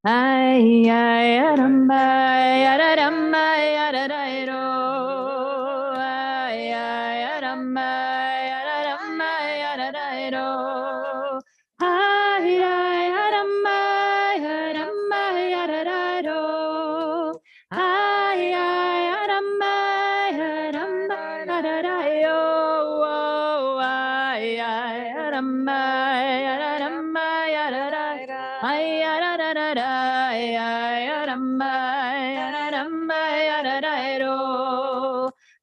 Ay, ay, arambay, ararambay, ararayro. Ay, ay, arambay, ararambay, ararayro. Ay, ay, arambay, arambay, ararayro. Ay, ay, arambay, arambay, ararayo. Ay, ay, arambay, ararambay, ararayro. Ay, ararararay, ay, arambay, ararambay, ararayro.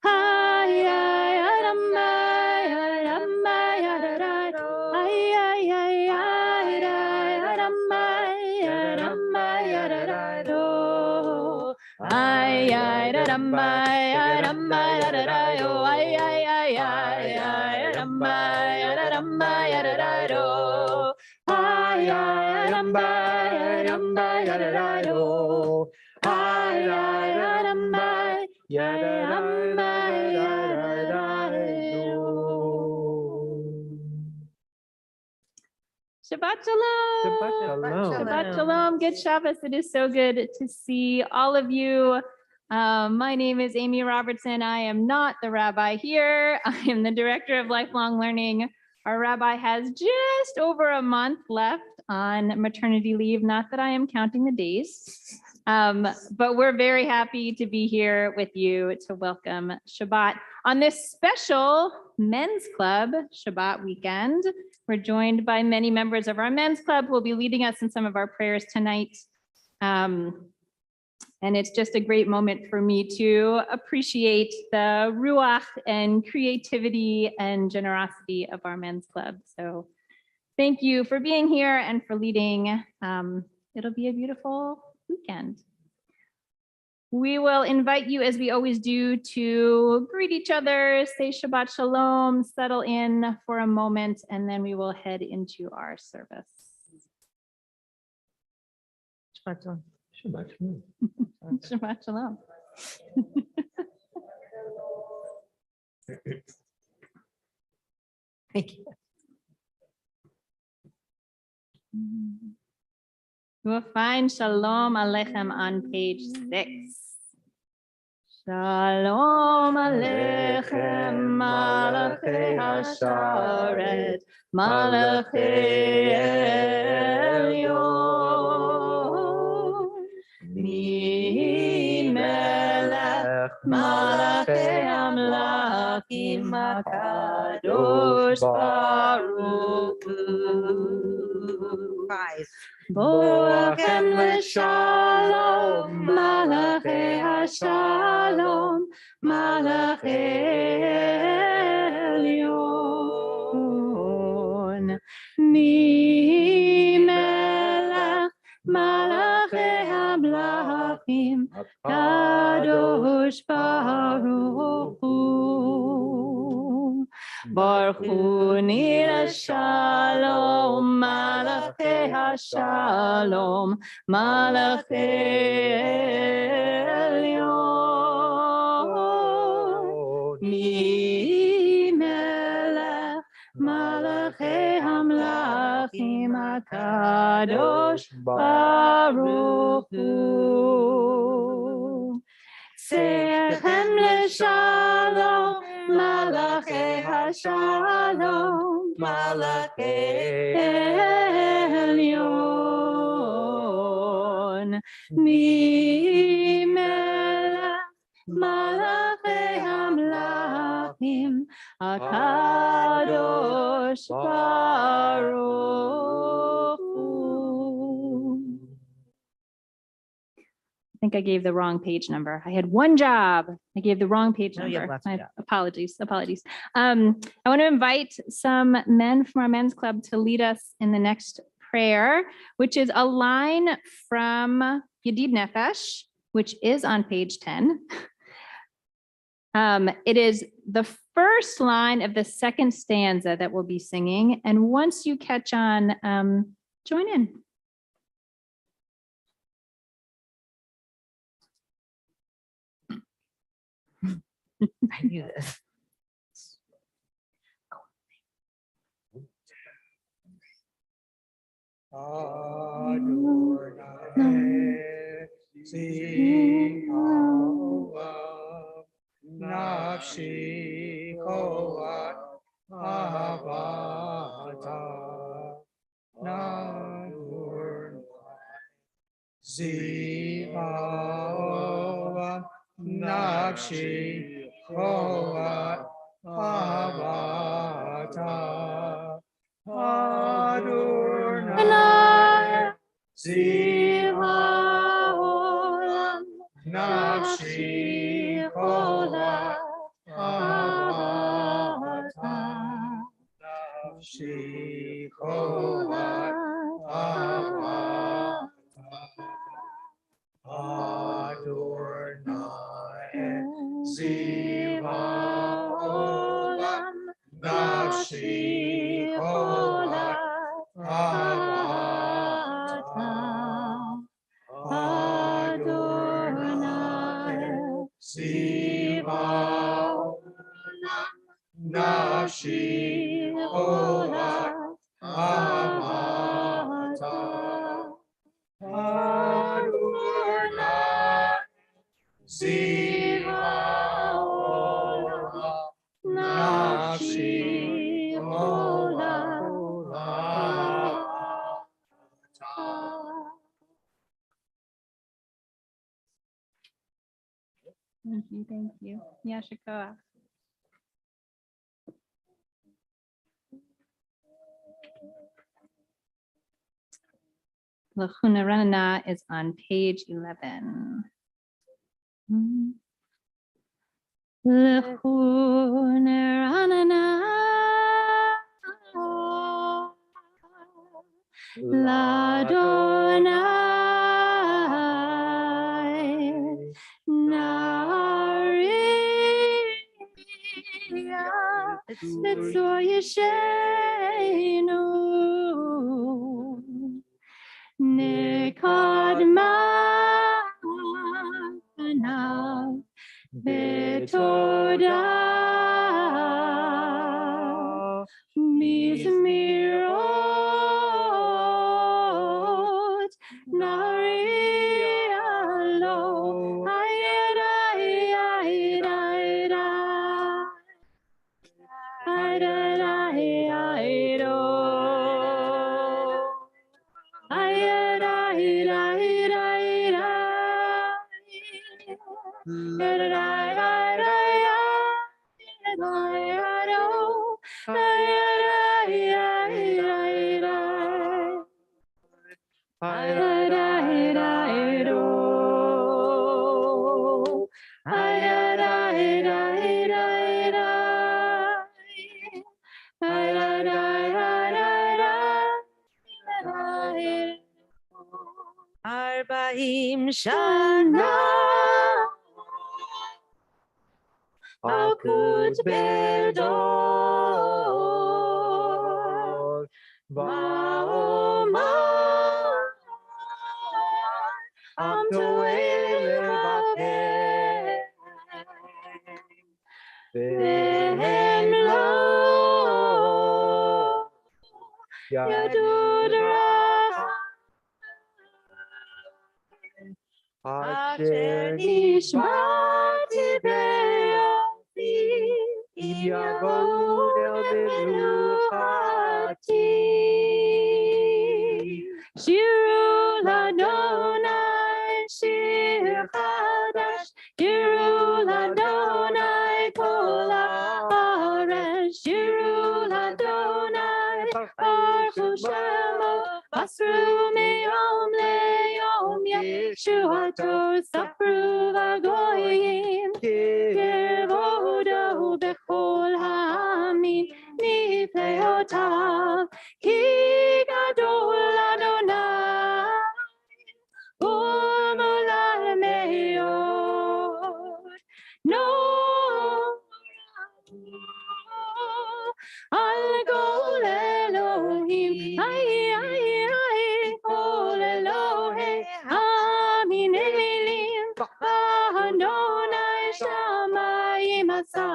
Ay, ay, arambay, arambay, ararayro. Ay, ay, ay, ay, arambay, arambay, ararayro. Ay, ay, arambay, arambay, ararayo. Ay, ay, ay, ay, arambay, arambay, ararayro. Ay, ay, arambay, arambay, ararayro. Ay, ay, arambay, arambay, ararayro. Shabbat shalom. Shabbat shalom. Shabbat shalom. Good Shabbos. It is so good to see all of you. My name is Amy Robertson. I am not the rabbi here. I am the director of lifelong learning. Our rabbi has just over a month left on maternity leave. Not that I am counting the days, but we're very happy to be here with you to welcome Shabbat on this special men's club Shabbat weekend. We're joined by many members of our men's club who will be leading us in some of our prayers tonight. And it's just a great moment for me to appreciate the ruach and creativity and generosity of our men's club. So thank you for being here and for leading. It'll be a beautiful weekend. We will invite you, as we always do, to greet each other, say Shabbat Shalom, settle in for a moment, and then we will head into our service. Shabbat shalom. Shabbat shalom. Shabbat Shalom. Thank you. You will find Shalom Aleichem on page 6. Shalom Aleichem, Malachei Hasharet, Malachei Elyon, Mi Melech, Malachei Amlakim, HaKadosh Baruch Hu. Boachem l'shalom, Malachei Hashalom, Malachei Elyon. Mi Melech, Malachei Hamlachim, Kadosh Baruch Hu. Baruch Hu Nir Shalom, Malachei Hashalom, Malachei Elyon. Mi Melech, Malachei Hamlachim, HaKadosh Baruch Hu. Sechem l'shalom, Malachei Hashalom, Malachei Elyon. Mi Melech, Malachei Hamlachim, HaKadosh Baruch Hu. I think I gave the wrong page number. I had one job. I gave the wrong page No, you have number. lots of My jobs. apologies. I want to invite some men from our men's club to lead us in the next prayer, which is a line from Yedid Nefesh, which is on page 10. It is the first line of the second stanza that we'll be singing. And once you catch on, join in. I knew this. Adonai Zihoah Nafshi Koat Avata Adonai Zihoah Nafshi Koat Avata Adonai Zihoah Nafshi Koat Avata Nafshi Koat Avata Adonai Zihoah Nafshi Koat Avata Adonai Zihoah Nafshi Koat Avata Adonai Zihoah Nafshi Koat Avata. Thank you, thank you. Yashikoa. Lachuna Ranana is on page 11. Lachuna Ranana Ladonai Nariya Letzor Yeshenu Nekadma Panav Betoda Mizmirot Narialo Ayada Ayada Ayada Ayada Ayada Arba'im Shana Akut Bedor Va'omar Am Toel Bapeh Vehem Lo Yadud Asher nishmati be'afi Yavod el beluchati Shiru Ladonai Shir Chadash Shiru Ladonai Kol Haaretz Shiru Ladonai Baruch Shemo Basru Meyom Leyom Yeshuato Sapru Vagoyim Kevodo Bechol Ha'amin Nifleotav Ki Gadol Adonai Umolal Meod No Al Gol Elohim Ay ay ay Kol Elohim Amin Elim Adonai Shamayim Asa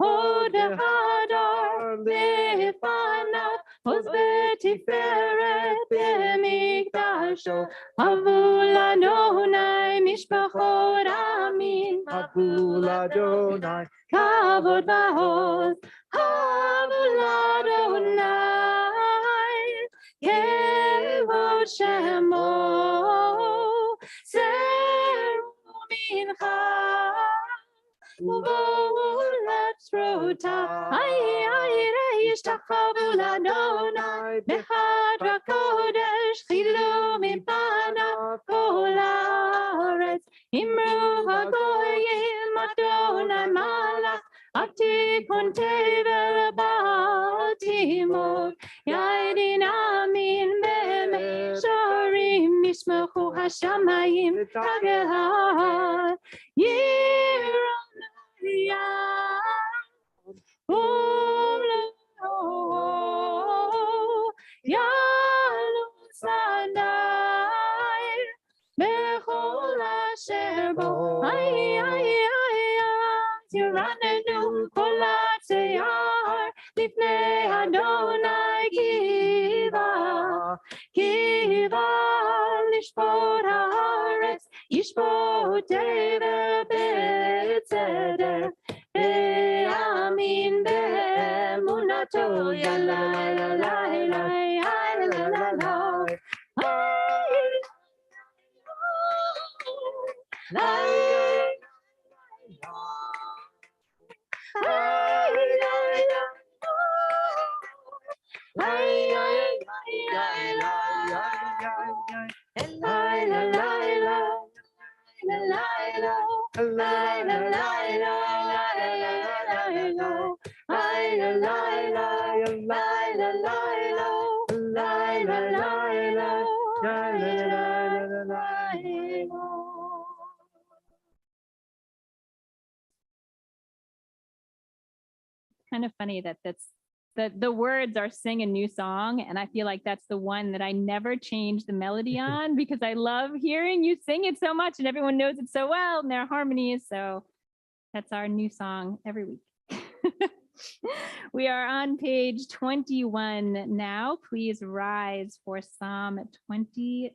Od Hadar Lefanav עוז ותפארת במקדשו, הבו לאדוני משפחות עמים, הבו לאדוני, כבוד ועוז, הבו לאדוני, כבוד שמו, זרו מנחה, ובואו לצרותה, ישתחוו לאדוני, בחדר הקודש, חילו מפניו כל הארץ, אמרו הגויים, אדוני מלך, תיקון תבל בל תימות, ידין אמין במישורים, ישמחו השמיים רגל ההר, ירום ים ומלואו, יעלו שדי בכל אשר בו, ירננו כל הצייר לפני אדוני קיבה לשפוט הארץ, ישפוט תבל בצדק, ויאמין באמונתו, יאללה יאללה יאללה Kind of funny that the words are sing a new song, and I feel like that's the one that I never change the melody on because I love hearing you sing it so much and everyone knows it so well and their harmonies. So that's our new song every week. We are on page 21 now. Please rise for Psalm 29.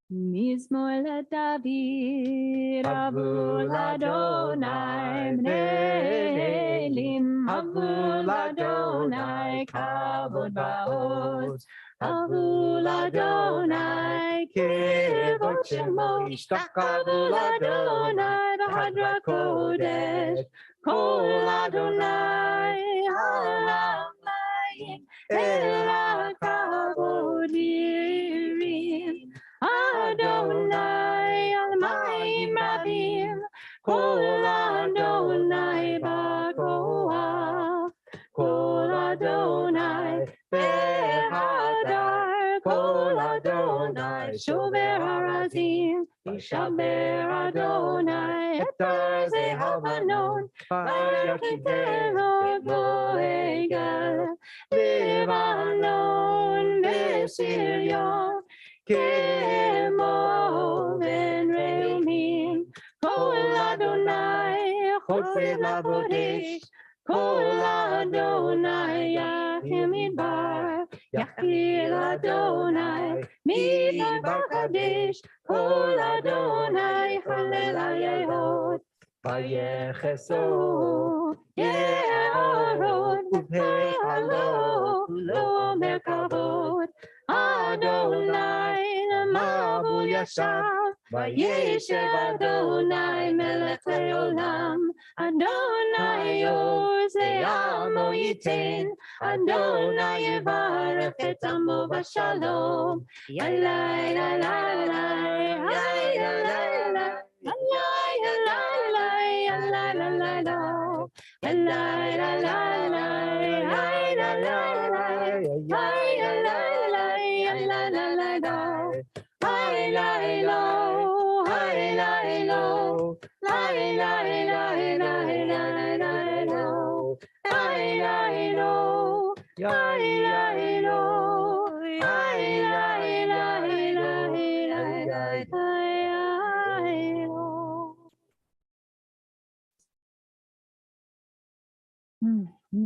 Mizmor LaDavid, Avu l'Adonai, Bnei Elim, Avu l'Adonai, Kavod va'oz, Avu l'Adonai, Kivod Shemo, Yishtachavu l'Adonai, B'Hadra Kodesh, Kol Adonai, Ha'amayim, El HaKavod Yirim, Adonai Almayim Rabim, Kol Adonai B'Koach, Kol Adonai B'Hadar, Kol Adonai Shover Harazim, Yishaber Adonai Etar Ze'Havanon, Vayakitev Bo'egel, Lebanon Ve'Sirion, כמו בן ראומים, כל אדוני חוצב לבודש, כל אדוני יחם מדבר, יחיל אדוני מדבר קדש, כל אדוני חלל היהוד, ויחסו יערוד, ובהלו לא מרכבות, אדוני למעבו ישב, וישב אדוני מלך לעולם, אדוני עוז לעמו ייתן, אדוני יברך את עמו בשלום, יאללה יאללה יאללה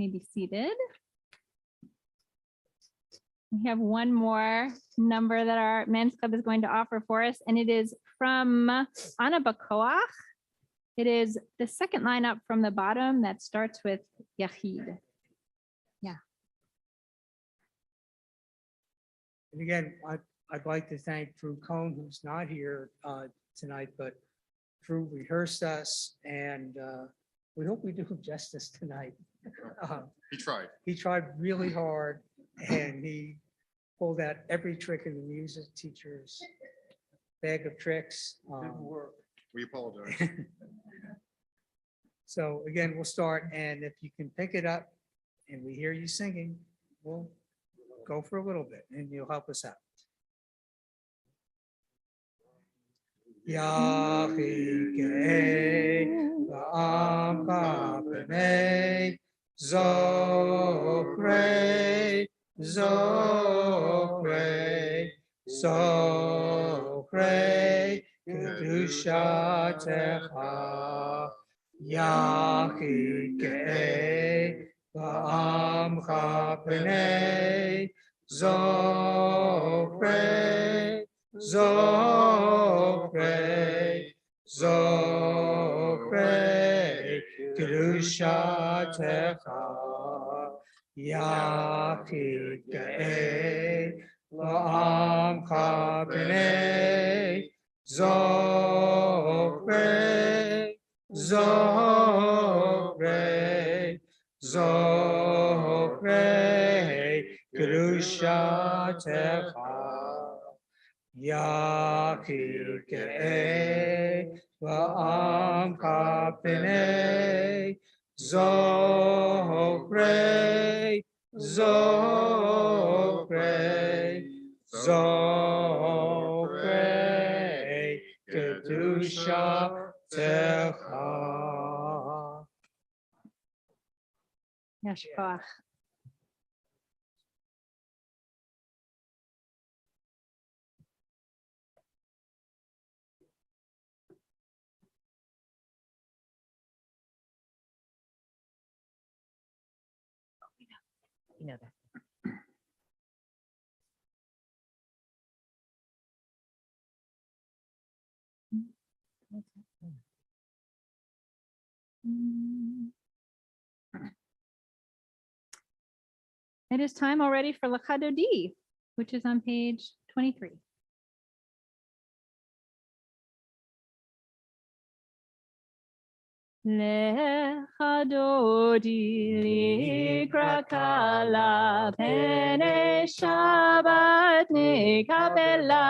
may be seated. We have one more number that our men's club is going to offer for us, and it is from Ana Bakoach. It is the second line up from the bottom that starts with Yachid. Yeah. And again, I'd like to thank Drew Cohn, who's not here tonight, but Drew rehearsed us, and we hope we do him justice tonight. He tried. He tried really hard, and he pulled out every trick in the music teacher's bag of tricks. We apologize. So again, we'll start, and if you can pick it up and we hear you singing, we'll go for a little bit and you'll help us out. Yachikei va'amcha b'nei Zochrei Zochrei Zochrei kedushatecha Yachikei va'amcha b'nei Zochrei Zochrei Zochrei kedushatecha Yachikei va'amcha b'nei Zochrei Zochrei Zochrei kedushatecha Yachikei va'amcha b'nei Zochrei Zochrei Zochrei kedushatecha. Yashkoach. You know that. It is time already for L'Chadodi, which is on page 23. L'Chadodi likra kala pene Shabbat nekabela.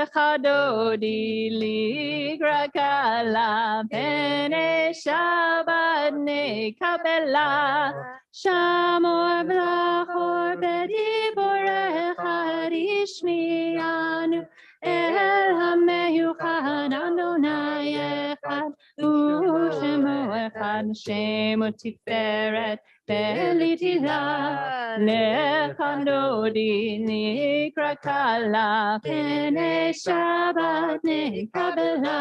L'Chadodi likra kala pene Shabbat nekabela. Shamor brachor bediborecha rishmianu el hameyuchad Adonai echad u'shemo echad shemo tiferet belitila L'Chadodi likra kala pene Shabbat nekabela.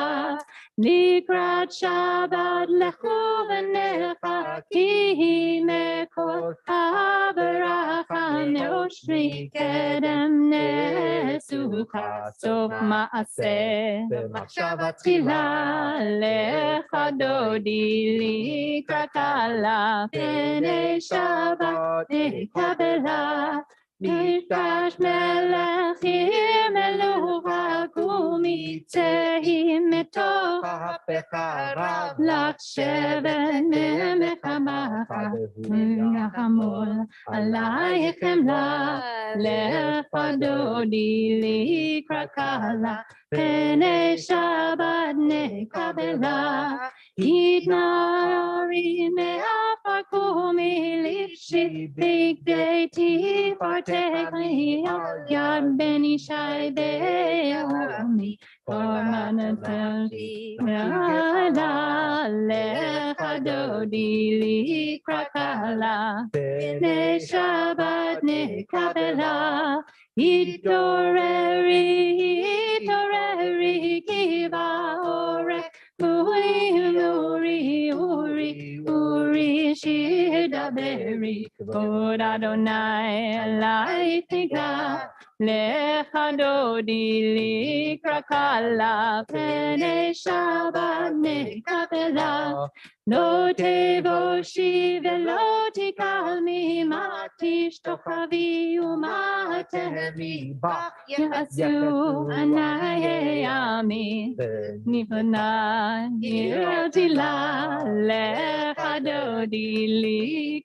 Likrat Shabbat lechu v'necha ki mekor ha'baracha neoshri kedem nesucha sof ma'aseh במחשבה tila L'Chadodi likra kala pene Shabbat nekabela. Nitash melechim eluchak umitzehim metoch החרב לשבת במחמך נחמול עלייכם L'Chadodi likra kala pene Shabbat nekabela. Idnari me'afar kumi lifshi bigdei tifartei yad ben ishai be'ami korbanatati yada L'Chadodi likra kala pene Shabbat nekabela. Itoreri kiva orek Uri, Shidaberi, Kod Adonai, Laitika, Lechadodi, Likrakala, Pene Shabbat, Nekapela, Lo Tevoshi, Velo Tikalmi, Matish Tochavi, Umatehemi, Yasu, Anayami, Nipana, Yirotila, Lechadodi,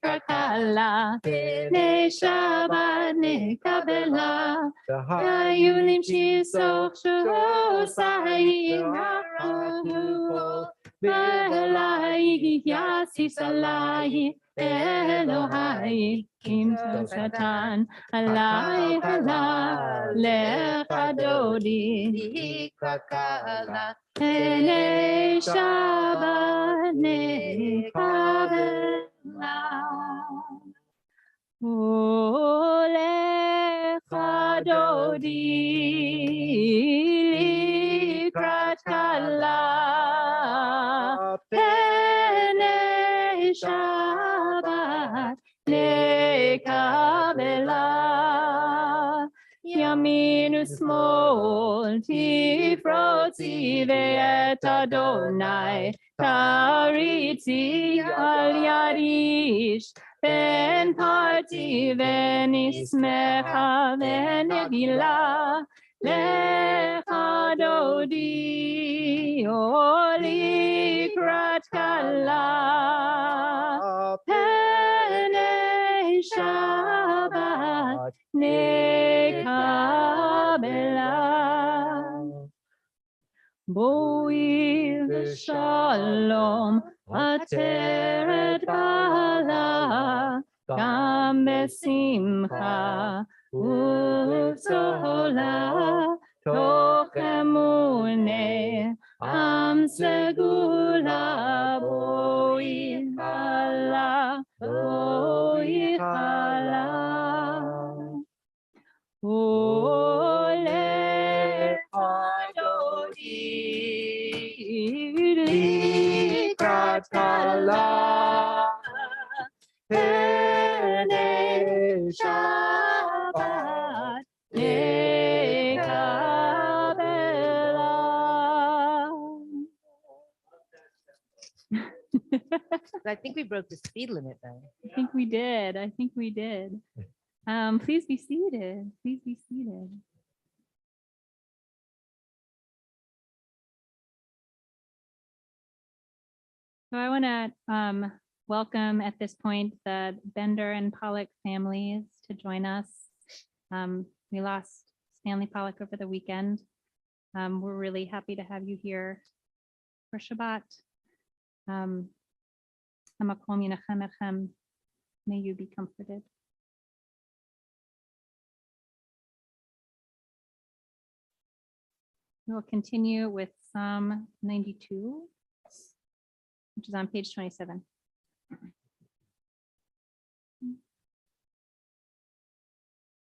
Likrakala, Ne Shabbat, Nekabela, Yulim Shisoch, Shosai, Nahu, Belai, Yasi Salai, Elohai, Kim Satan, Alai, Halal, Lechadodi, Kakala. Ene Shabbat, Nekabela. Ole Chadodi Likratala Pene Shabbat Lekabela Yamin Usmol Tifroti Ve'et Adonai Tariti Al Yarish Ben parti venismecha venegila lechadodi oli kratkala pene Shabbat nekabela boi v'shalom ateret bala Gam besimcha u'sola toch emune am segula boi chala ole adodi likratala Pene Shabbat Nekabela. I think we broke the speed limit though. I think we did. Please be seated. Please be seated. So I want to welcome at this point the Bender and Pollock families to join us. We lost Stanley Pollock over the weekend. We're really happy to have you here for Shabbat. Hamakom Yinachem Echem. May you be comforted. We will continue with Psalm 92, which is on page 27.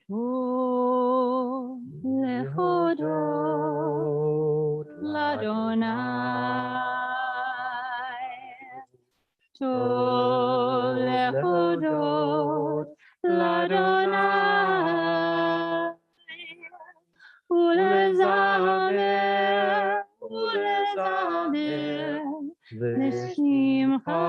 To lehodot l'Adonai. To lehodot l'Adonai. Ulezamer, ulezamer. L'shimcha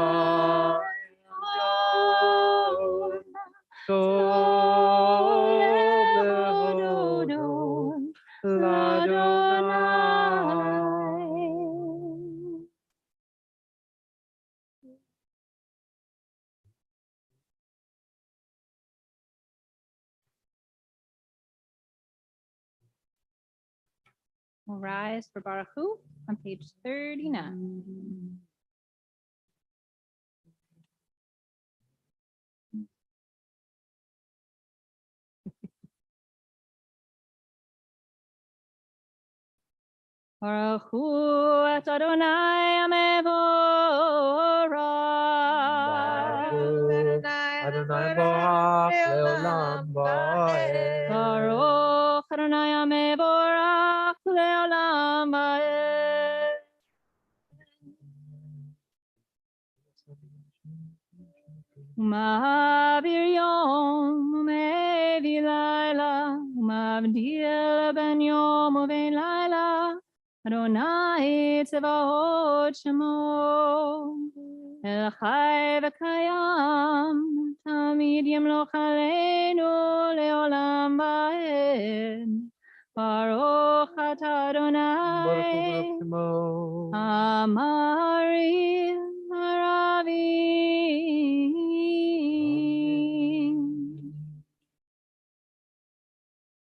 We'll rise for Baruch Hu on page 39. Baruch Hu et Adonai Amevorah. Adonai Borach Leolam Vaed. Baruch Adonai Amevorah Leolam Vaed. ומעביר יום ומביא לילה, ומבדיל בין יום ובין לילה, אדוני צבאות שמו. אל חי וקיים, תמיד ימלוך עלינו לעולם ועד. ברוך אתה אדוני, אמרי הרבים.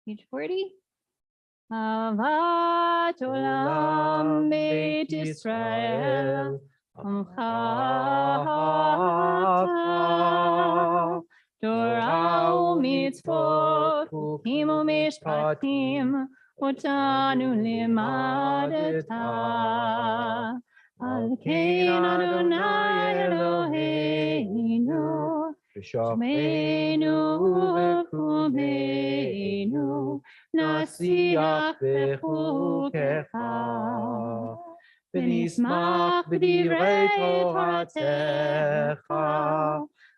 Page 40. אהבת עולם בית ישראל, עמך אתה, תורה ומצוות, חוקים ומשפטים, אותנו לימדת. על כן אדוני אלוהינו, שמנו וקומנו, נשיח בחוקיך, ונשמח בדברי תורתך,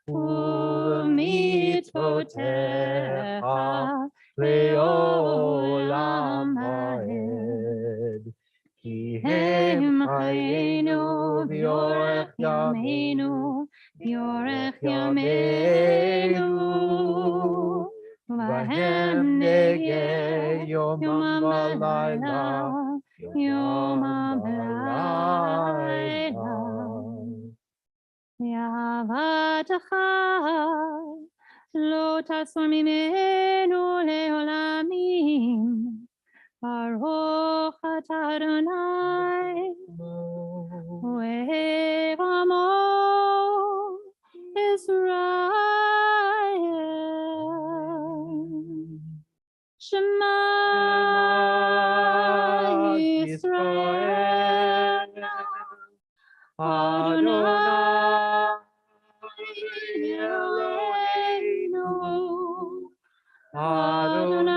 ובמצוותיך לעולם ועד. כי הם חיינו ויורך ימינו, ויורך ימינו, ובהם נגה יומם ולילה, יומם ולילה. ואהבתך לא תסור ממנו לעולמים. ברוך אתה אדוני, אוהב עמו ישראל. שמע ישראל, אדוני אלוהינו, אדוני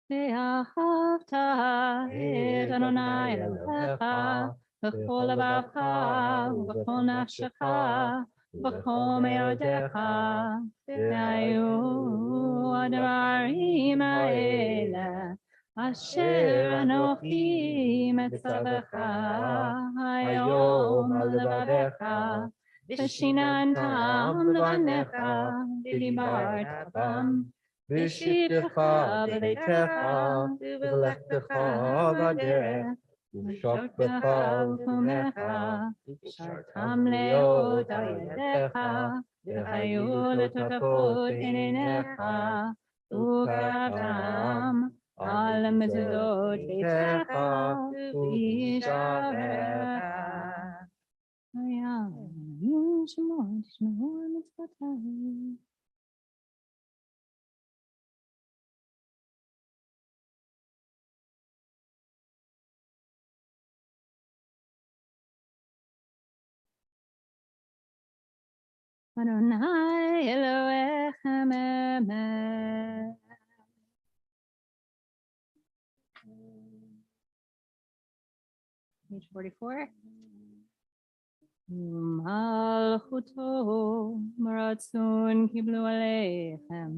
ואהבת את אדוני אלוהיך בכל לבבך ובכל נפשך ובכל מאודך, והיו הדברים האלה אשר אנוכי מצווך היום על לבביך, ושיננתם לבניך ודיברת בם, בשבתך בביתך ובלכתך בדרך, ובשוכבך ובקומך, שרתם לאות על ידיך, והיו לטוטפות עיניך, וקרבתם על מזוזות ביתך ובשעריך. שמוע תשמעו מצוותיי. Adonai Elohechem emet. Page 44. Malchuto maratzon kiblu aleichem.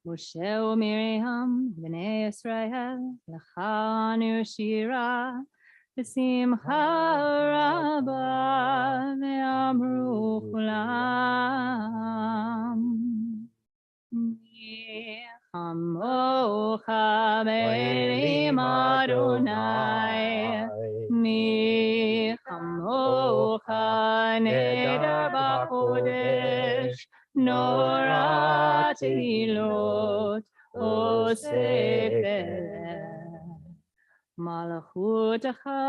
Moshe u'Miriam b'nei Yisrael l'chanu shira v'simcha rabba ve'amru kulam. Amocha be'elim Adonai, mi chamocha neder b'kodesh, nora tehilot oseh peleh. Malchutecha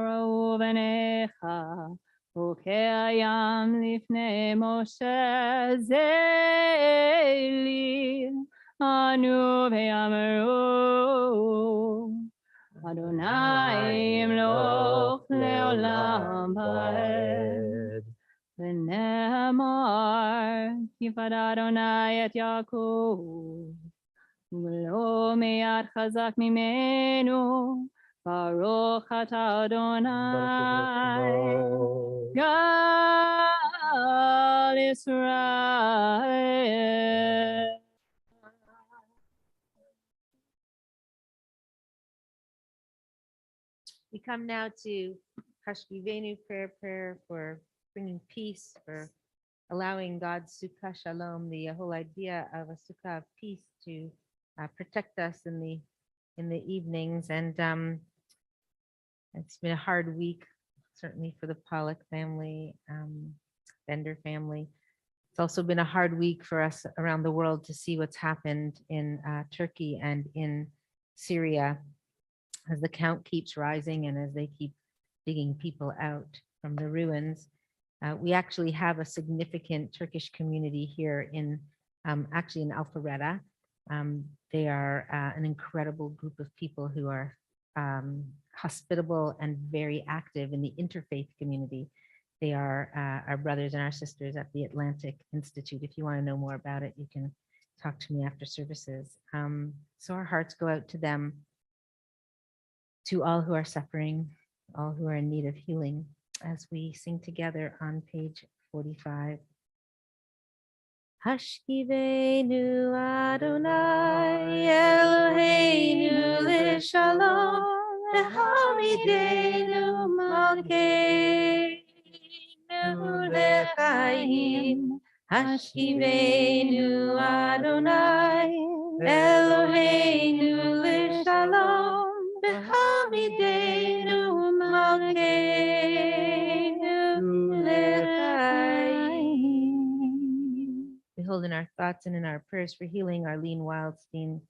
ra'u b'neicha, וכהים לפני משה זלי, ענו ואמרו, אדוני ימלוך לעולם ועד. ונאמר, כי פדה אדוני את יעקב, ולא מיד חזק ממנו, Baruch atah Adonai, Baruch Gal Israel. We come now to Hashkivenu prayer for bringing peace, for allowing God's Sukkah Shalom, the whole idea of a Sukkah of peace, to protect us in the evenings. And it's been a hard week, certainly for the Pollock family, Bender family. It's also been a hard week for us around the world to see what's happened in Turkey and in Syria, as the count keeps rising and as they keep digging people out from the ruins. We actually have a significant Turkish community here in actually in Alpharetta. They are an incredible group of people who are hospitable and very active in the interfaith community. They are our brothers and our sisters at the Atlantic Institute. If you want to know more about it, you can talk to me after services. So our hearts go out to them, to all who are suffering, all who are in need of healing, as we sing together on page 45. Hashkivenu Adonai Eloheinu l'shalom Hamidenu Malkeinu l'chaim. Hashkivenu Adonai Eloheinu l'shalom Hamidenu Malkeinu l'chaim. We hold in our thoughts and in our prayers for healing Arlene Wildstein,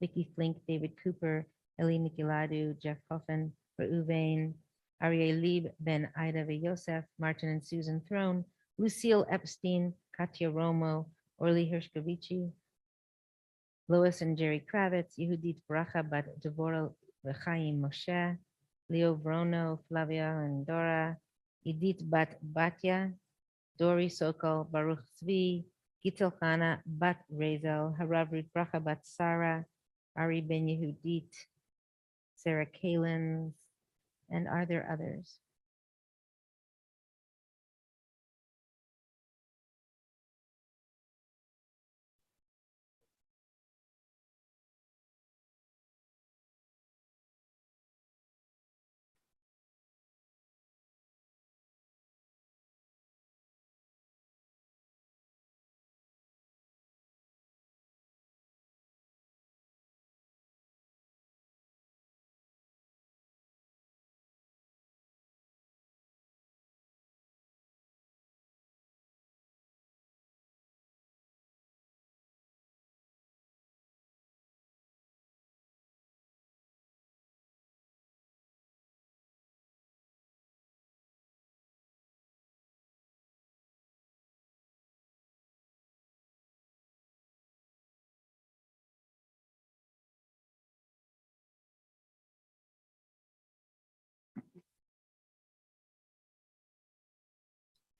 Vicky Flink, David Cooper, Elie Nicoladu, Jeff Hoffen, Reuven, Aryeh Lieb, Ben Ida Yosef, Martin and Susan Throne, Lucille Epstein, Katya Romo, Orly Hershkovici, Lois and Jerry Kravitz, Yehudit Bracha Bat Devorah Chaim Moshe, Leo Vrono, Flavia and Dora, Edith Bat Batya, Dori Sokol, Baruch Zvi, Gitel Chana Bat Rezel, Harav Ruth Bracha Bat Sarah, Ari Ben Yehudit, Sarah Kalins, and are there others?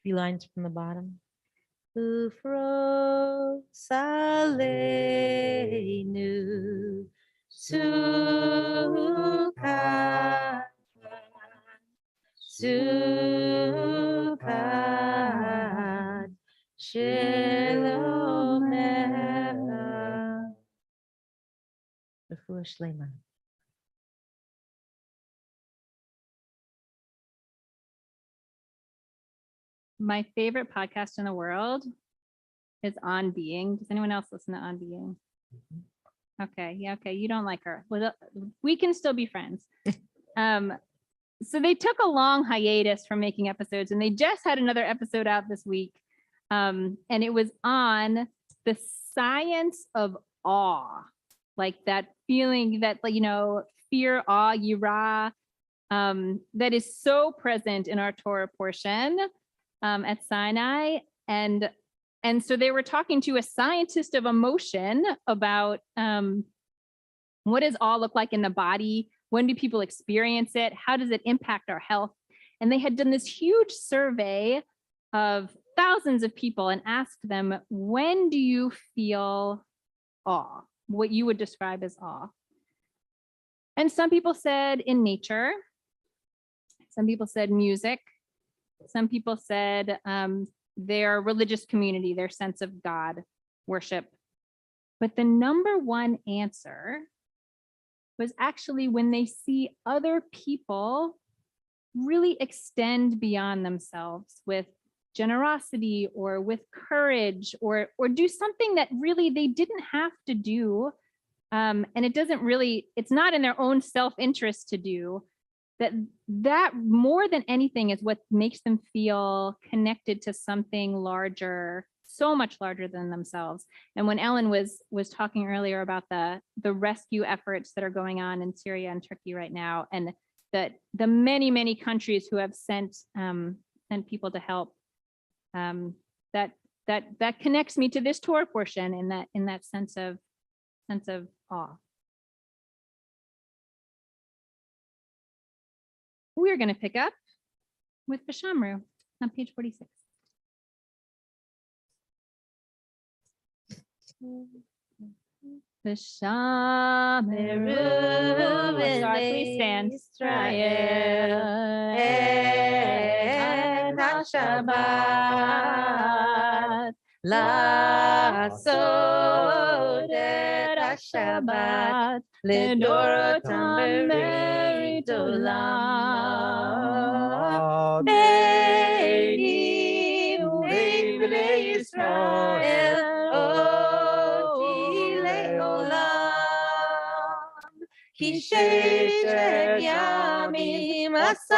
Few lines from the bottom. Ufro salenu sukkah sukkah shelomecha refuah shlema. My favorite podcast in the world is On Being. Does anyone else listen to On Being? Okay, yeah, okay. You don't like her. Well, we can still be friends. So they took a long hiatus from making episodes, and they just had another episode out this week. And it was on the science of awe, like that feeling that, like, you know, fear, awe, yirah, that is so present in our Torah portion at Sinai. And so they were talking to a scientist of emotion about what does awe look like in the body? When do people experience it? How does it impact our health? And they had done this huge survey of thousands of people and asked them, when do you feel awe? What you would describe as awe? And some people said in nature. Some people said music. Some people said their religious community, their sense of God, worship. But the number one answer was actually when they see other people really extend beyond themselves with generosity or with courage or do something that really they didn't have to do. And it's not in their own self-interest to do. That more than anything is what makes them feel connected to something larger, so much larger than themselves. And when Ellen was talking earlier about the rescue efforts that are going on in Syria and Turkey right now, and that the many countries who have sent people to help, that connects me to this Torah portion in that sense of awe. We're going to pick up with Vishamru on page 46. Vishamru, please stand. Israel et Shabbat, לעשות את השבת לדורותם ברית עולם. בני ובני ישראל אותי לעולם. כי ששת ימים עשה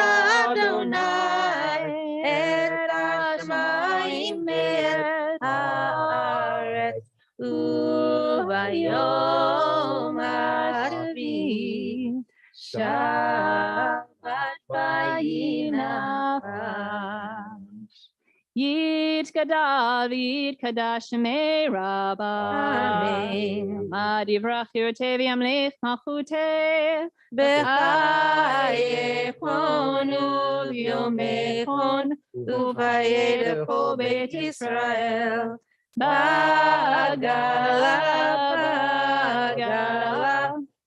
אדוני את השמיים ואת הארץ, וביום השביעי שבת וינפש. יתגדל ויתקדש שמי רבה. אמן. עמד יברח ירתה וימליך מלכותה. בחייכון וביומכון ובידע כל בית ישראל. בגלה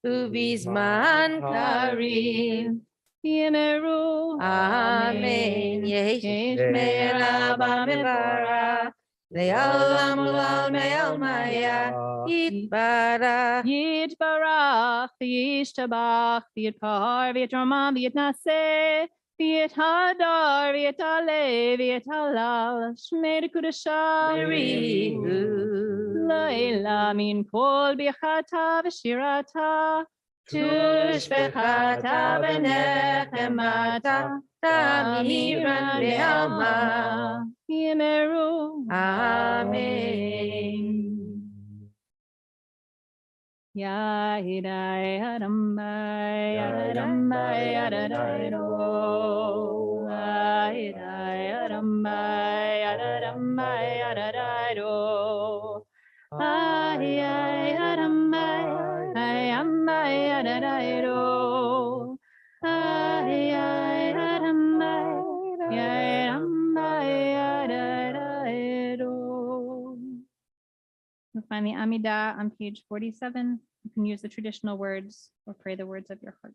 ובזמן קריב. יאמרו אמן. ישמע רבה מברך לעולם ולעלמי עלמיה יתברך. יתברך וישתבח ויתפאר ויתרומם ויתנשא ויתהדר ויתעלה ויתהלל שמי לקודשה בריחו. לעילה מן כל ברכתה ושירתה תושבחתה ונחמתה תמירן בעלמא. יאמרו אמן. Yadai Adamai Adamai Adadairo. Yadai Adamai Adamai Adadairo. Ayai Adamai Ayamai Adadairo. Ayai Adamai Ayamai Adadairo. You'll find the Amidah on page 47. You can use the traditional words or pray the words of your heart.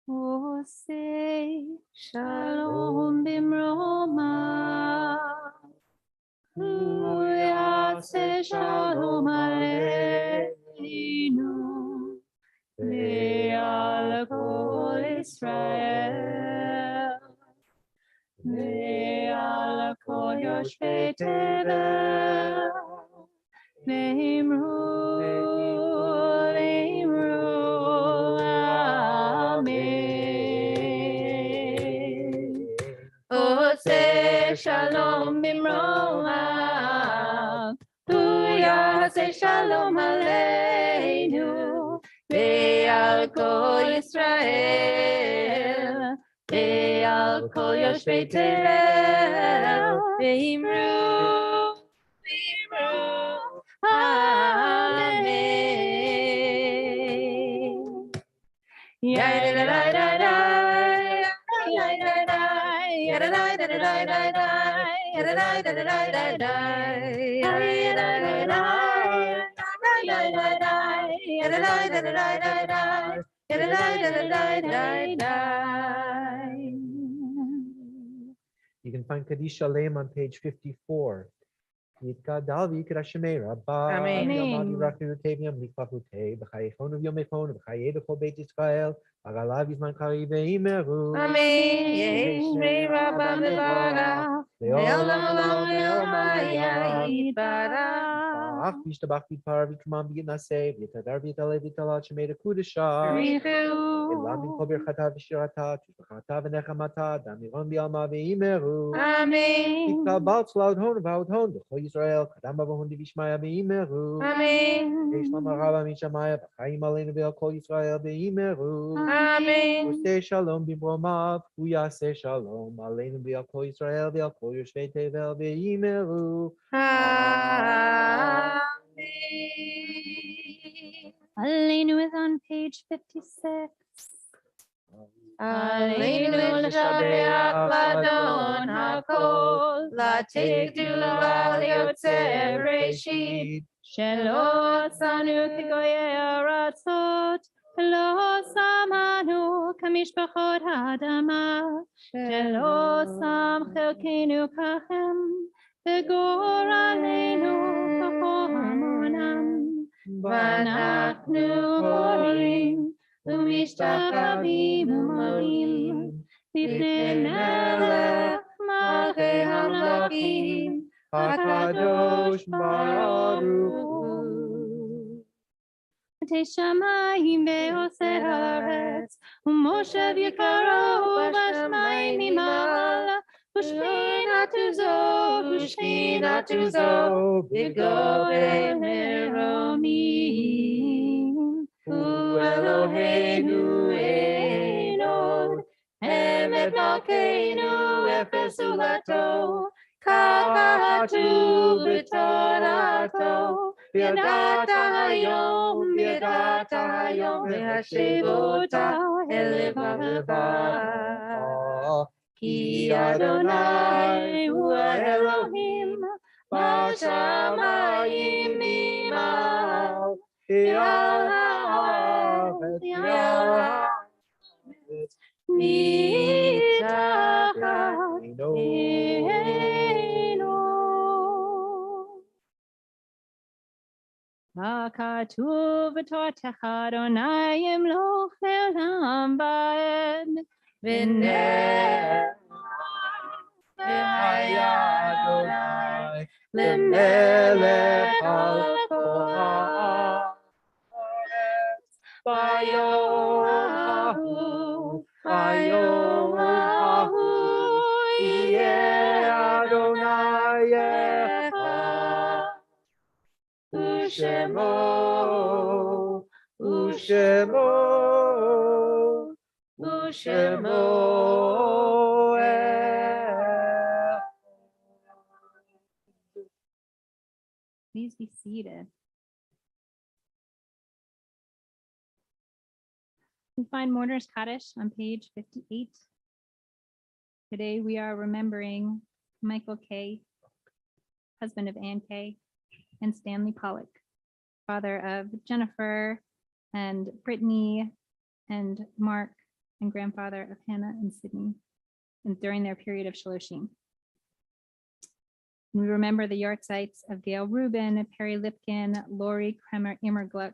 Ose shalom bimroma. Yase shalom aleinu. Ve'al kol Israel. Ve'al kol yoshvei tevel. Ve'imru, ve'imru, amen. Ose shalom bimromav, Yase shalom aleinu, ve'al kol Yisrael, ve'al kol yoshvei tevel, ve'imru, ve'imru, amen. You can find Kaddish Shalem on page 54. Yitkadal v'yikrashemei Rabba. Amen. Yamad yirachnu tevim liklafutei. B'chayechonu v'yomechonu. B'chayedu kol beit Yisrael. B'galav yizman kari ve'imeru. Amen. Yehi Rabba Bevara. Le'olam olam le'omaya yitbarach. Ach, v'yishtabach v'yitpar v'yitkumam v'yitnaseh. V'yitadar v'yitaleh v'yitalal shemei Kudusha. Elam min kol birchata v'shirata. Tishbachata v'nechamata. Damiron v'yalma v'imeru. Amen. Kabbalat loud hon about hon the whole Israel kadam bavon divishmaya beimeru. Amen. Yeshlam arava mishamaya b'chaim aleinu ve'al kol Yisrael beimeru. Amen. Useh shalom b'mromav uyaseh shalom aleinu ve'al kol Yisrael ve'al kol yoshvei tevel beimeru. Amen. Aleinu is on page 56. Aleinu l'shabeach l'adon hakol, l'tikdu l'al yotzei breshit, Shelo sanu kegoye aratzot, lo samanu kamishpachot hadama, shelo sam chelkenu kachem, v'gor aleinu kachohamonam, v'anachnu korim, u'mishtachavim u'modim, b'fnei melech malchei hamlakim, Hakadosh Baruch Hu. Teshamayim ve'oseh haaretz, u'moshev yikarohu b'shamayim mimal, u'shchinatu zo, v'govei meromim. Hu Eloheinu einod, emet malkeinu efes ulato, kakahatu b'torato, V'yadata hayom, v'hashivota elevacha. Ki Adonai hu Elohim, b'shamayim imal, v'al haaretz mitachat eino. Hakatuv b'tortecha Adonai yimloch le'olam va'ed. V'neh Haya Adonai lemelech al kol haaretz. Bayom hahu yeh Adonai echad. Ushemo Please be seated. We find Mourner's Kaddish on page 58. Today we are remembering Michael Kay, husband of Ann Kay, and Stanley Pollock, father of Jennifer and Brittany and Mark and grandfather of Hannah and Sydney, and during their period of Shaloshim. We remember the yahrzeits of Gail Rubin, Perry Lipkin, Lori Kremer Immergluck,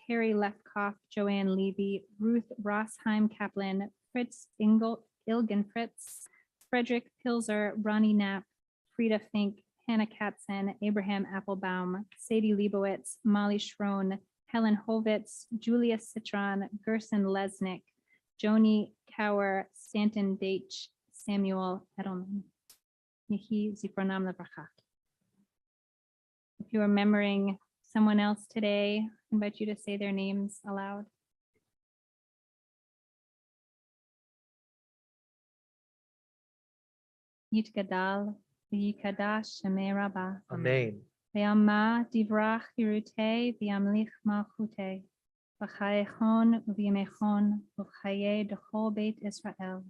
Harry Lefkoff, Joanne Levy, Ruth Rossheim Kaplan, Fritz Ilgen Fritz, Frederick Pilzer, Ronnie Knapp, Frida Fink, Hannah Katzen, Abraham Applebaum, Sadie Leibowitz, Molly Schroen, Helen Hovitz, Julia Citron, Gerson Lesnick, Joni Cower, Stanton Deitch, Samuel Edelman. Yehi Zikronam Lebracha. If you are remembering someone else today, I invite you to say their names aloud. Yitgadal, Yikadash Shemei Rabbah. Amen. Ve'ama divrach hirute v'yamlich malchute. V'chayechon v'yimechon v'chaye dechol beit Israel.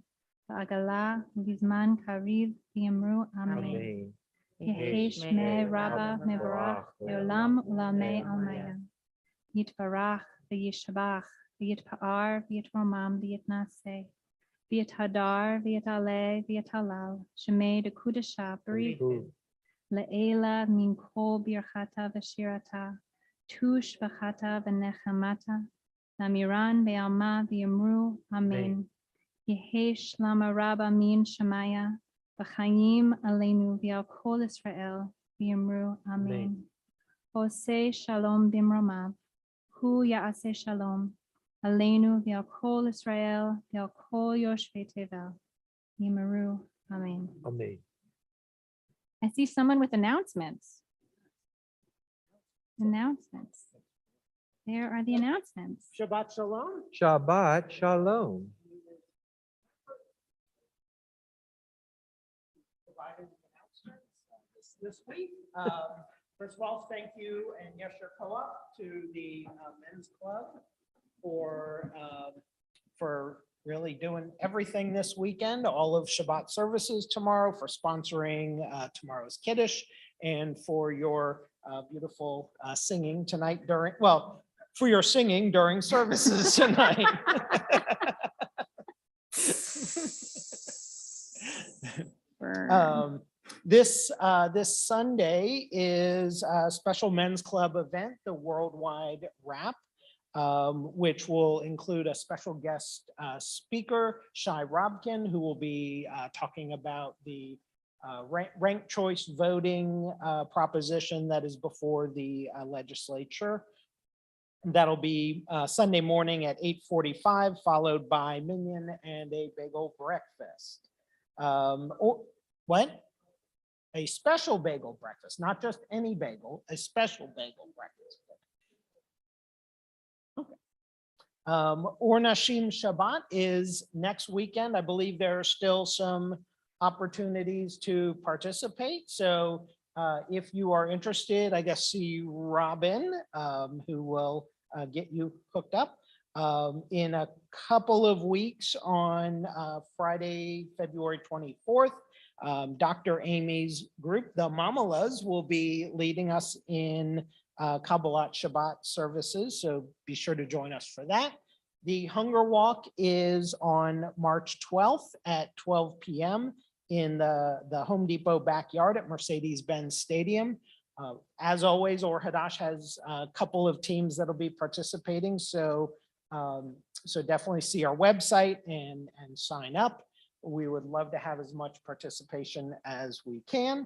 V'agala v'zman kariv v'yamru Amen. Amen. Yehi Shmei Rabbah mevarach le'olam u'lamei almaya. Yitvarach v'yishabach v'yitpa'ar v'yitromam v'yitnaseh. V'yithadar v'yitale v'yitalal. Shemei dekudasha b'richu. Le'ela min kol birchata v'shirata, tush v'chata v'nechamata, namiran ve'alma v'yamru, Amen. Yehi shlama rabba min shemaya, v'chayim aleinu v'al kol Israel, v'yamru, Amen. Oseh shalom bimromav, hu ya'aseh shalom, aleinu v'al kol Israel, v'al kol yoshvei tevel, v'yamru, Amen. Amen. I see someone with announcements. Announcements. There are the announcements. Shabbat Shalom. Shabbat Shalom. Provided announcements this week. First of all, thank you and Yesher Co-op to the Men's Club for really doing everything this weekend, all of Shabbat services tomorrow, for sponsoring tomorrow's Kiddush, and for your beautiful singing tonight for your singing during services tonight. This Sunday is a special Men's Club event, the Worldwide Wrap, which will include a special guest speaker, Shai Robkin, who will be talking about the ranked choice voting proposition that is before the legislature. That'll be Sunday morning at 8:45, followed by minyan and a bagel breakfast. What? A special bagel breakfast, not just any bagel, a special bagel breakfast. Or Nashim Shabbat is next weekend. I believe there are still some opportunities to participate. So if you are interested, I guess see Robin, who will get you hooked up. In a couple of weeks on Friday, February 24th, Dr. Amy's group, the Mamalas, will be leading us in Kabbalat Shabbat services, so be sure to join us for that. The Hunger Walk is on March 12th at 12 p.m. in the Home Depot backyard at Mercedes-Benz Stadium. As always, Or Hadash has a couple of teams that'll be participating, so definitely see our website and sign up. We would love to have as much participation as we can.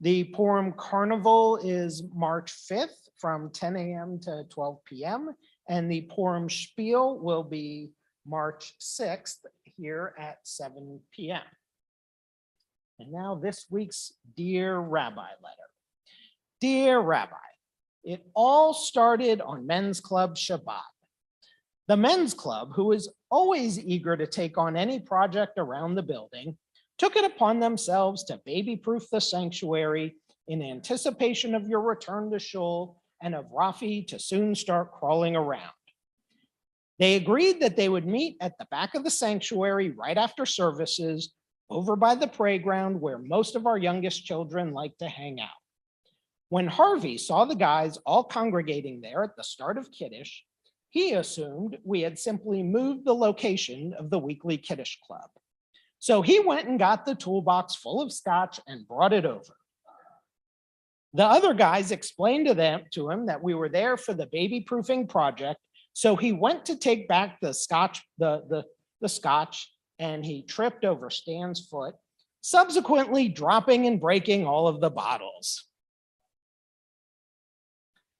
The Purim Carnival is March 5th from 10 a.m. to 12 p.m. And the Purim Spiel will be March 6th here at 7 p.m. And now this week's Dear Rabbi letter. Dear Rabbi, it all started on Men's Club Shabbat. The Men's Club, who is always eager to take on any project around the building, took it upon themselves to baby-proof the sanctuary in anticipation of your return to shul and of Rafi to soon start crawling around. They agreed that they would meet at the back of the sanctuary right after services, over by the playground where most of our youngest children like to hang out. When Harvey saw the guys all congregating there at the start of Kiddush, He assumed we had simply moved the location of the weekly Kiddush club. So he went and got the toolbox full of scotch and brought it over. The other guys explained to him that we were there for the baby proofing project. So he went to take back the scotch, the scotch, and he tripped over Stan's foot, subsequently dropping and breaking all of the bottles.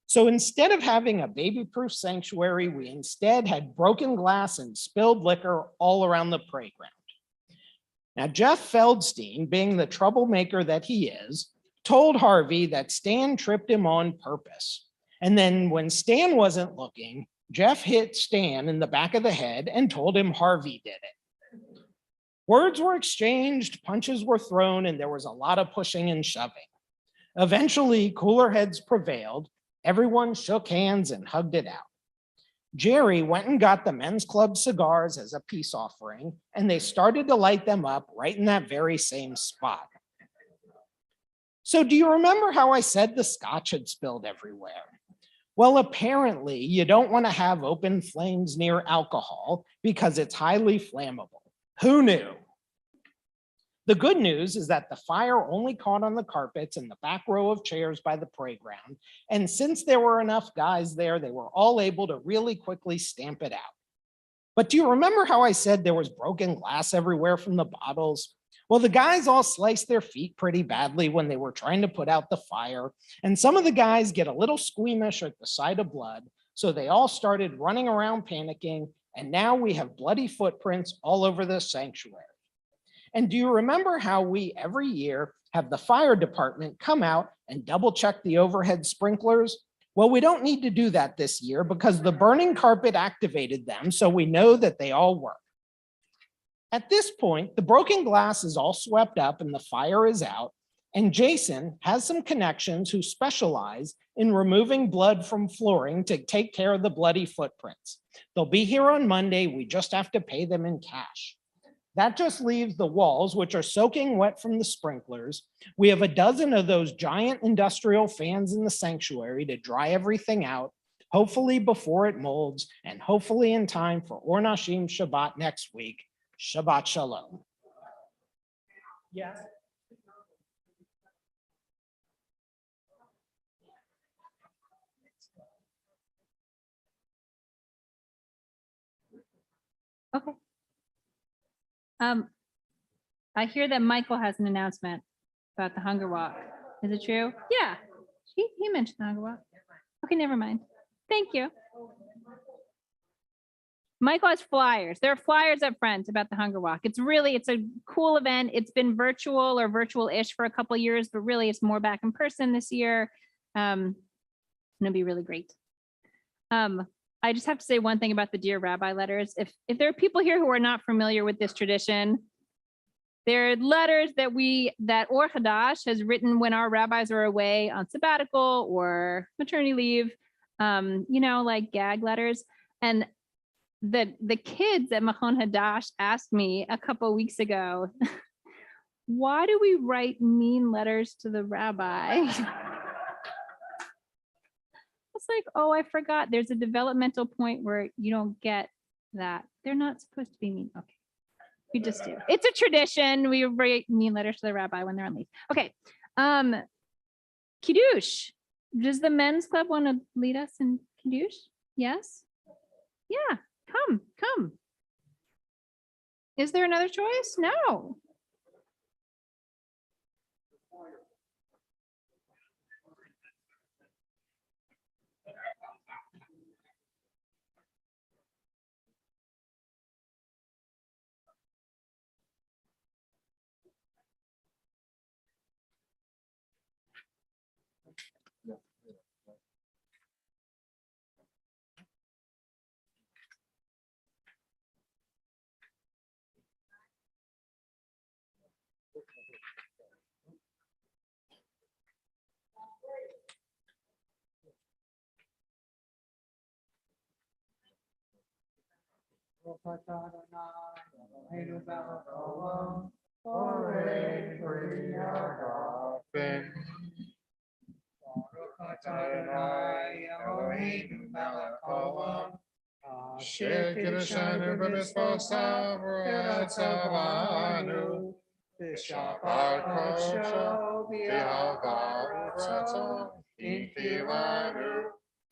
So instead of having a baby-proof sanctuary, we instead had broken glass and spilled liquor all around the playground. Now, Jeff Feldstein, being the troublemaker that he is, told Harvey that Stan tripped him on purpose. And then when Stan wasn't looking, Jeff hit Stan in the back of the head and told him Harvey did it. Words were exchanged, punches were thrown, and there was a lot of pushing and shoving. Eventually, cooler heads prevailed. Everyone shook hands and hugged it out. Jerry went and got the men's club cigars as a peace offering, and they started to light them up right in that very same spot. So do you remember how I said the scotch had spilled everywhere? Well, apparently you don't want to have open flames near alcohol because it's highly flammable. Who knew? The good news is that the fire only caught on the carpets and the back row of chairs by the playground. And since there were enough guys there, they were all able to really quickly stamp it out. But do you remember how I said there was broken glass everywhere from the bottles? Well, the guys all sliced their feet pretty badly when they were trying to put out the fire. And some of the guys get a little squeamish at the sight of blood. So they all started running around panicking. And now we have bloody footprints all over the sanctuary. And do you remember how we every year have the fire department come out and double check the overhead sprinklers? Well, we don't need to do that this year because the burning carpet activated them, so we know that they all work. At this point, the broken glass is all swept up and the fire is out, and Jason has some connections who specialize in removing blood from flooring to take care of the bloody footprints. They'll be here on Monday. We just have to pay them in cash. That just leaves the walls, which are soaking wet from the sprinklers. We have a dozen of those giant industrial fans in the sanctuary to dry everything out, hopefully before it molds, and hopefully in time for Or Nashim Shabbat next week. Shabbat Shalom. Yes. Okay. I hear that Michael has an announcement about the hunger walk. Is it true? Yeah, he mentioned the hunger walk. Okay, never mind. Thank you. Michael has flyers. There are flyers up front about the hunger walk. It's a cool event. It's been virtual or virtual-ish for a couple of years, but really it's more back in person this year. It'll be really great. I just have to say one thing about the Dear Rabbi letters. If there are people here who are not familiar with this tradition, they're letters that Or Hadash has written when our rabbis are away on sabbatical or maternity leave, like gag letters. And the kids at Machon Hadash asked me a couple of weeks ago, why do we write mean letters to the rabbi? It's like, oh, I forgot. There's a developmental point where you don't get that. They're not supposed to be mean. Okay. We just do. It's a tradition. We write mean letters to the rabbi when they're on leave. Okay. Kiddush. Does the men's club want to lead us in Kiddush? Yes? Yeah. Come. Is there another choice? No. Shekirashanu Vanispasavaratsavanu. Shabbat Kosho Vihavarato Intivanu.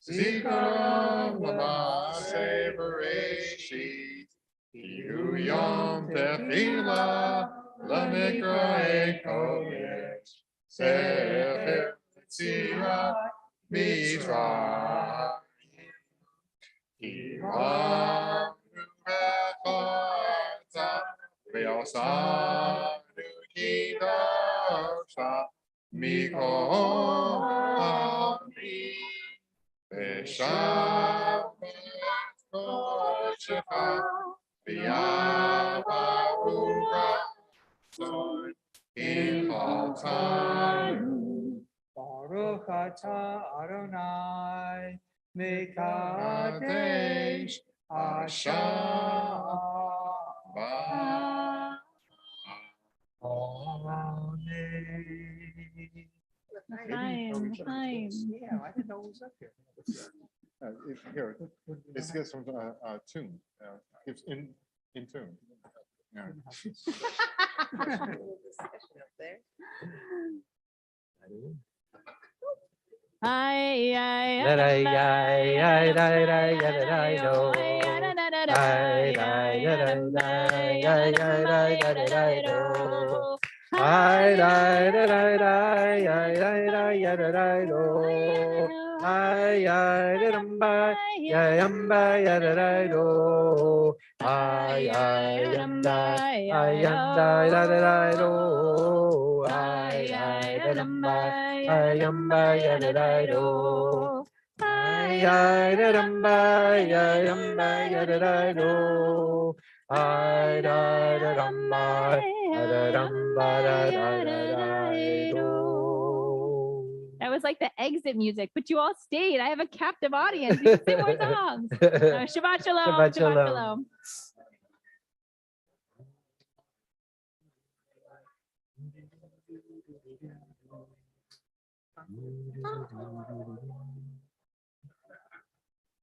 Zikaram Lamase Bereshit. Ihu Yom Tefila Lamikra Ekodesh. Sefer Tzira Mizrah. Ivan Echata Ve'osanu Kidosha Mikol Ami Ve'shabbat Koshecha V'yavavura Zon in all time. Baruch atah Adonai Mekadesh Mekadesh Shabbat. Chaim, Chaim. Yeah, I didn't know it was up here. Here, it's gets from tune. It's in tune. Yeah. Ay, ay, Ay, ay, ay, ay, ay, ay, ay, ay, no. Ay, ay, ay, ay, ay, ay, ay, ay, ay, no. Ay, ay, ay, ay, ay, ay, ay, ay, ay, no. Ay, ay, ay, ay, ay, ay, no. Ay, ay, ay, ay, ay, ay, no. Ay, ay, ay, That was like the exit music, but you all stayed. I have a captive audience. You can sing more songs. Shabbat shalom. Shabbat Shabbat shalom. shalom.